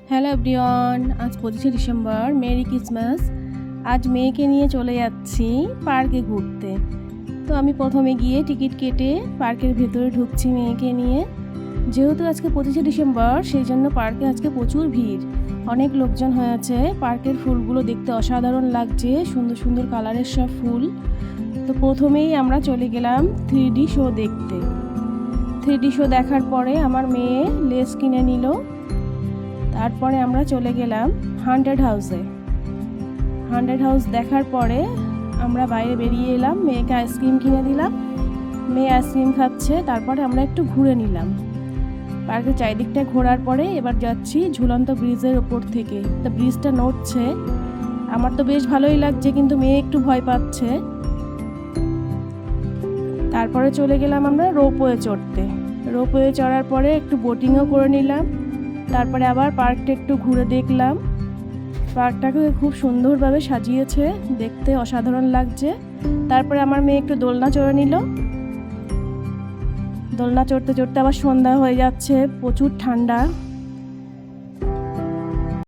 Hello everyone, আজ 25শে December. Merry Christmas. আজ মেয়েকে নিয়ে চলে যাচ্ছি পার্কে ঘুরতে। তো আমি প্রথমে গিয়ে টিকিট কেটে পার্কের ভেতরে ঢুকছি মেয়েকে নিয়ে। যেহেতু আজকে 25শে ডিসেম্বর, সেই জন্য পার্কে আজকে প্রচুর ভিড়, অনেক লোকজন হয়েছে। পার্কের ফুলগুলো দেখতে অসাধারণ লাগছে, সুন্দর সুন্দর কালারের সব ফুল। তো প্রথমেই আমরা চলে গেলাম 3D শো দেখতে। 3D শো দেখার পরে আমার মেয়ে লেস কিনে নিল। তারপরে আমরা চলে গেলাম হান্টেড হাউসে। হান্টেড হাউস দেখার পরে আমরা বাইরে বেরিয়ে এলাম, মেয়েকে আইসক্রিম কিনে দিলাম। মেয়ে আইসক্রিম খাচ্ছে। তারপরে আমরা একটু ঘুরে নিলাম পার্কের চারিদিকটা। ঘোরার পরে এবার যাচ্ছি ঝুলন্ত ব্রিজের ওপর থেকে। তো ব্রিজটা নড়ছে, আমার তো বেশ ভালোই লাগছে, কিন্তু মেয়ে একটু ভয় পাচ্ছে। তারপরে চলে গেলাম আমরা রোপওয়ে চড়তে। রোপওয়ে চড়ার পরে একটু বোটিংও করে নিলাম। তারপরে আবার পার্কটা একটু ঘুরে দেখলাম। পার্কটাকে খুব সুন্দরভাবে সাজিয়েছে, দেখতে অসাধারণ লাগছে। তারপরে আমার মেয়ে একটু দোলনা চড়ে নিল। দোলনা চড়তে চড়তে আবার সন্ধ্যা হয়ে যাচ্ছে, প্রচুর ঠান্ডা।